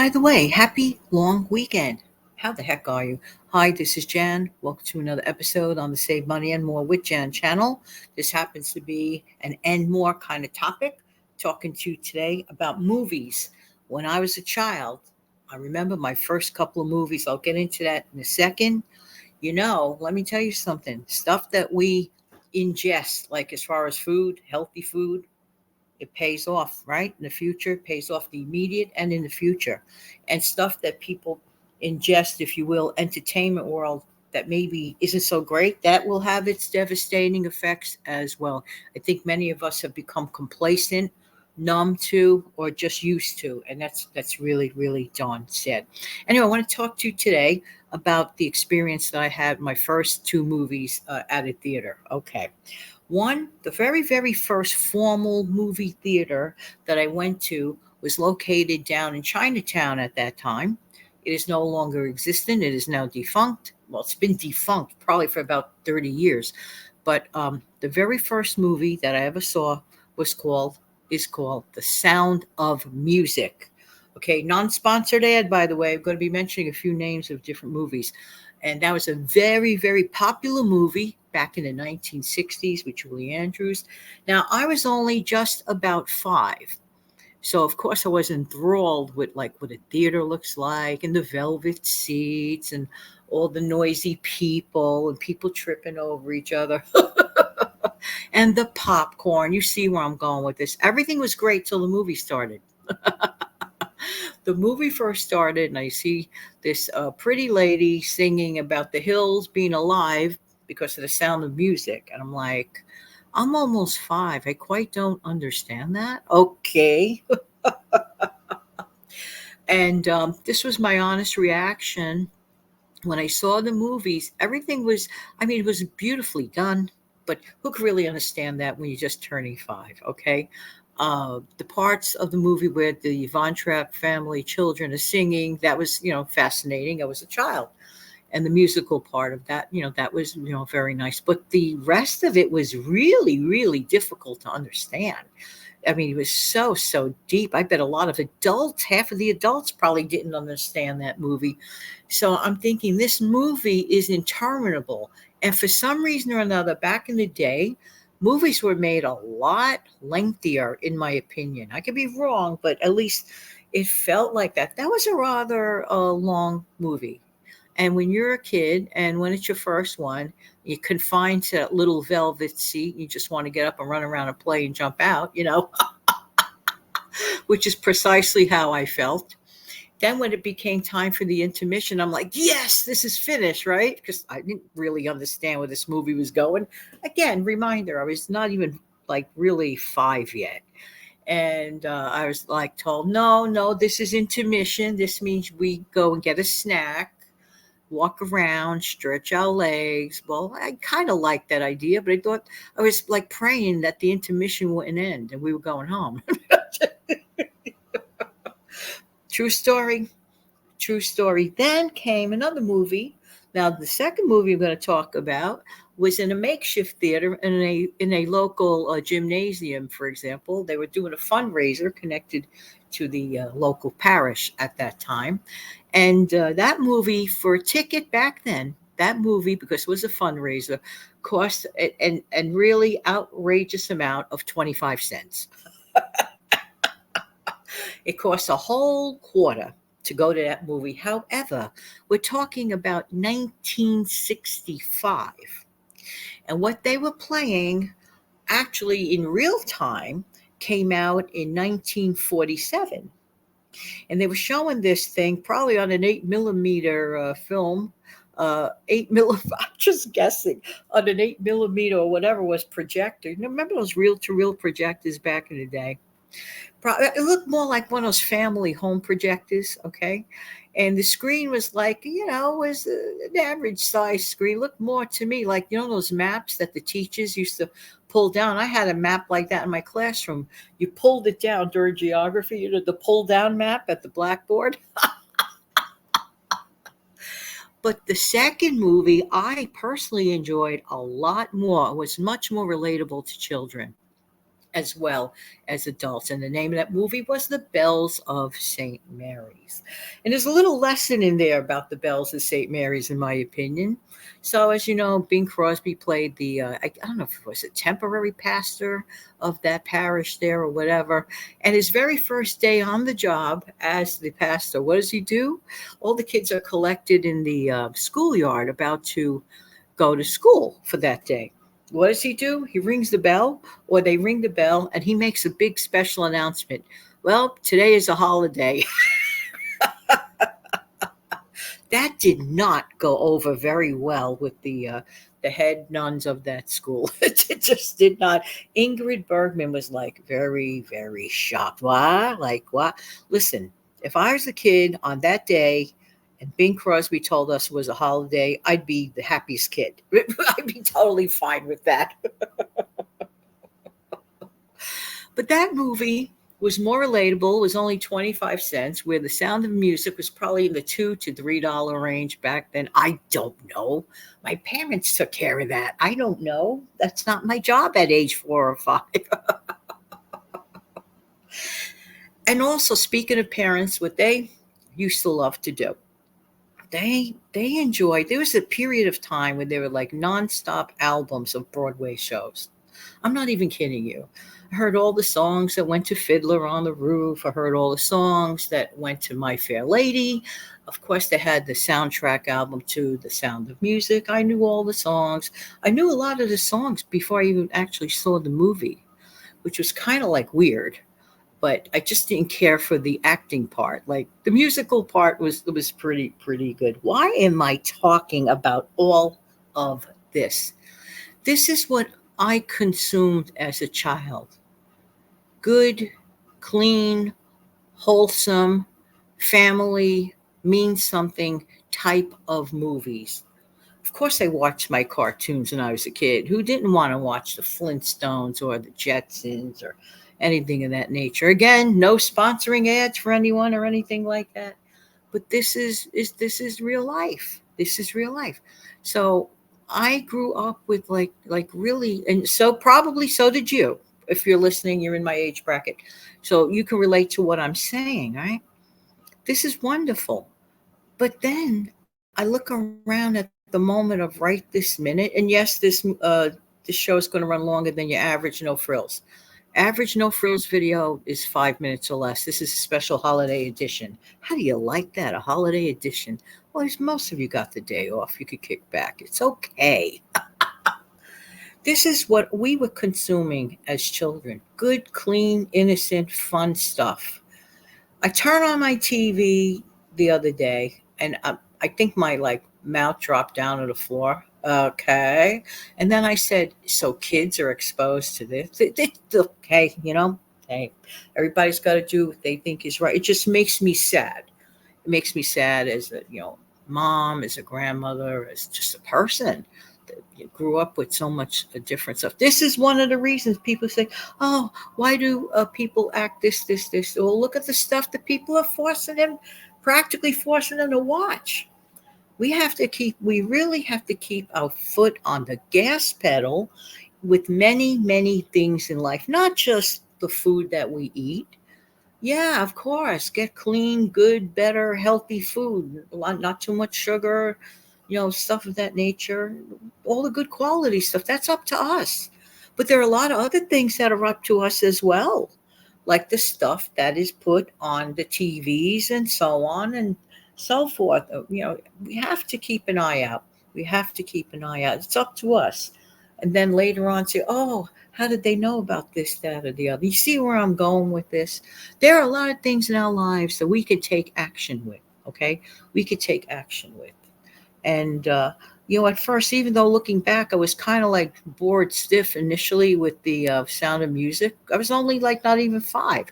By the way, happy long weekend. How the heck are you? Hi, this is Jan. Welcome to another episode on the Save Money and More with Jan channel. This happens to be an and more kind of topic. Talking to you today about movies. When I was a child, I remember my first couple of movies. I'll get into that in a second. Let me tell you something. Stuff that we ingest, like as far as food, healthy food, it pays off, right? In the future, it pays off the immediate and in the future. And stuff that people ingest, if you will, entertainment world that maybe isn't so great, that will have its devastating effects as well. I think many of us have become complacent, numb to, or just used to, and that's really, really darn sad. Anyway, I want to talk to you today about the experience that I had my first two movies at a theater. Okay. One, the very, very first formal movie theater that I went to was located down in Chinatown at that time. It is no longer existent. It is now defunct. Well, it's been defunct probably for about 30 years. But the very first movie that I ever saw is called The Sound of Music. Okay, non-sponsored ad, by the way. I'm going to be mentioning a few names of different movies. And that was a very, very popular movie back in the 1960s with Julie Andrews. Now, I was only just about five. So, of course, I was enthralled with like what a theater looks like and the velvet seats and all the noisy people and people tripping over each other and the popcorn. You see where I'm going with this. Everything was great till the movie started. The movie first started, and I see this pretty lady singing about the hills being alive because of the sound of music. And I'm like, I'm almost five. I quite don't understand that. Okay. And this was my honest reaction when I saw the movies. Everything was, I mean, it was beautifully done, but who could really understand that when you're just turning five? Okay. The parts of the movie where the Von Trapp family children are singing, that was, fascinating. I was a child. And the musical part of that, that was, very nice. But the rest of it was really, really difficult to understand. I mean, it was so, so deep. I bet a lot of adults, half of the adults probably didn't understand that movie. So I'm thinking this movie is interminable. And for some reason or another, back in the day, movies were made a lot lengthier, in my opinion. I could be wrong, but at least it felt like that. That was a rather long movie. And when you're a kid and when it's your first one, you're confined to that little velvet seat. You just want to get up and run around and play and jump out, which is precisely how I felt. Then when it became time for the intermission, I'm like, yes, this is finished, right? Because I didn't really understand where this movie was going. Again, reminder, I was not even like really five yet. And I was like told, no, no, this is intermission. This means we go and get a snack, walk around, stretch our legs. Well, I kind of liked that idea, but I thought I was like praying that the intermission wouldn't end and we were going home. True story. True story. Then came another movie. Now, the second movie I'm going to talk about was in a makeshift theater in a local gymnasium. For example, they were doing a fundraiser connected to the local parish at that time, and that movie for a ticket back then. That movie, because it was a fundraiser, cost and really outrageous amount of 25 cents. It costs a whole quarter to go to that movie. However, we're talking about 1965. And what they were playing actually in real time came out in 1947. And they were showing this thing probably on an 8 millimeter film. 8 millimeter, I'm just guessing, on an 8 millimeter or whatever was projector. Remember those reel to reel projectors back in the day? It looked more like one of those family home projectors, okay? And the screen was like, was an average size screen. Looked more to me like, those maps that the teachers used to pull down. I had a map like that in my classroom. You pulled it down during geography, the pull down map at the blackboard. But the second movie I personally enjoyed a lot more. It was much more relatable to children. as well as adults. And the name of that movie was The Bells of St. Mary's. And there's a little lesson in there about the Bells of St. Mary's, in my opinion. So, as you know, Bing Crosby played I don't know if it was a temporary pastor of that parish there or whatever. And his very first day on the job as the pastor, what does he do? All the kids are collected in the schoolyard about to go to school for that day. What does he do? He rings the bell, or they ring the bell, and he makes a big special announcement. Well, today is a holiday. That did not go over very well with the head nuns of that school. It just did not. Ingrid Bergman was like very, very shocked. What? Like what? Listen, if I was a kid on that day and Bing Crosby told us it was a holiday, I'd be the happiest kid. I'd be totally fine with that. But that movie was more relatable. It was only 25 cents, where The Sound of Music was probably in the $2 to $3 range back then. I don't know. My parents took care of that. I don't know. That's not my job at age 4 or 5. And also, speaking of parents, what they used to love to do, they enjoyed. There was a period of time when there were like nonstop albums of Broadway shows. I'm not even kidding you. I heard all the songs that went to Fiddler on the Roof. I heard all the songs that went to My Fair Lady. Of course, they had the soundtrack album to The Sound of Music. I knew all the songs. I knew a lot of the songs before I even actually saw the movie, which was kind of like weird. But I just didn't care for the acting part. Like the musical part was pretty good. Why am I talking about all of this? This is what I consumed as a child. Good, clean, wholesome, family, means something type of movies. Of course, I watched my cartoons when I was a kid. Who didn't want to watch the Flintstones or the Jetsons or anything of that nature? Again, no sponsoring ads for anyone or anything like that. But this is real life. This is real life. So I grew up with like really, and so probably so did you. If you're listening, you're in my age bracket, so you can relate to what I'm saying. Right? This is wonderful. But then I look around at the moment of right this minute, and yes, this show is going to run longer than your average no frills. Average no frills video is 5 minutes or less. This is a special holiday edition. How do you like that? A holiday edition? Well, most of you got the day off. You could kick back. It's okay. This is what we were consuming as children. Good, clean, innocent, fun stuff. I turned on my TV the other day, and I think my like mouth dropped down to the floor. Okay, and then I said, "So kids are exposed to this? Okay, hey, everybody's got to do what they think is right." It just makes me sad. It makes me sad as a mom, as a grandmother, as just a person that grew up with so much different stuff. This is one of the reasons people say, "Oh, why do people act this?" Well, look at the stuff that people are practically forcing them to watch. We really have to keep our foot on the gas pedal with many, many things in life, not just the food that we eat. Yeah, of course. Get clean, good, better, healthy food. Not too much sugar, stuff of that nature. All the good quality stuff. That's up to us. But there are a lot of other things that are up to us as well, like the stuff that is put on the TVs and so on and so forth. We have to keep an eye out. We have to keep an eye out. It's up to us. And then later on say, oh, how did they know about this, that, or the other? You see where I'm going with this? There are a lot of things in our lives that we could take action with, okay? We could take action with. And, at first, even though looking back, I was kind of like bored stiff initially with the Sound of Music. I was only like not even 5.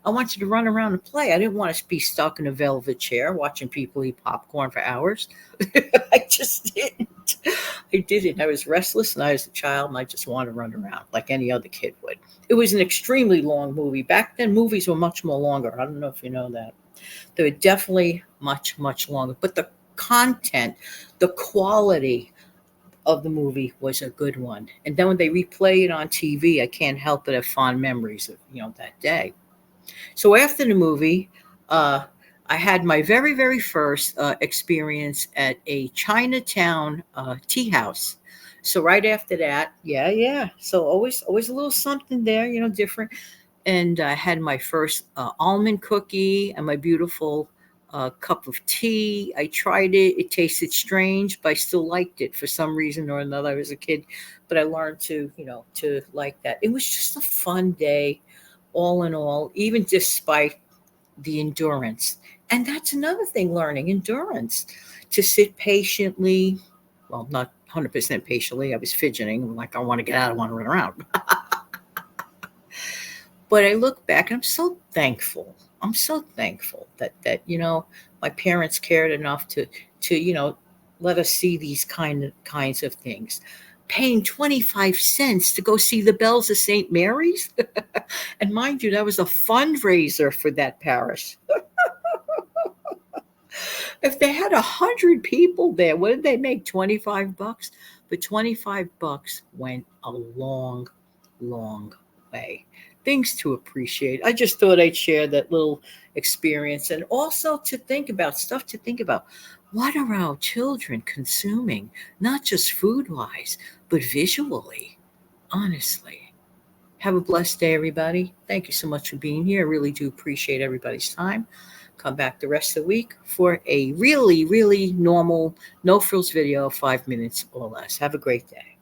I wanted to run around and play. I didn't want to be stuck in a velvet chair watching people eat popcorn for hours. I just didn't. I didn't. I was restless and I was a child and I just wanted to run around like any other kid would. It was an extremely long movie. Back then, movies were much more longer. I don't know if you know that. They were definitely much, much longer. But the content, the quality, of the movie was a good one. And then when they replay it on TV, I can't help but have fond memories of, that day. So after the movie, uh, I had my very, very first experience at a Chinatown tea house. So right after that, yeah, yeah. So always a little something there, different. And I had my first almond cookie and my beautiful cup of tea. I tried it. It tasted strange, but I still liked it for some reason or another. I was a kid, but I learned to like that. It was just a fun day, all in all, even despite the endurance. And that's another thing, learning endurance, to sit patiently. Well, not 100% patiently. I was fidgeting. I'm like, I want to get out. I want to run around. But I look back and I'm so thankful. I'm so thankful that my parents cared enough to let us see these kinds of things. Paying 25 cents to go see the bells of St. Mary's. And mind you, that was a fundraiser for that parish. If they had 100 people there, what did they make? 25 bucks? But 25 bucks went a long, long way. Things to appreciate. I just thought I'd share that little experience, and also to think about stuff to think about. What are our children consuming? Not just food wise, but visually, honestly. Have a blessed day, everybody. Thank you so much for being here. I really do appreciate everybody's time. Come back the rest of the week for a really, really normal, no frills video, 5 minutes or less. Have a great day.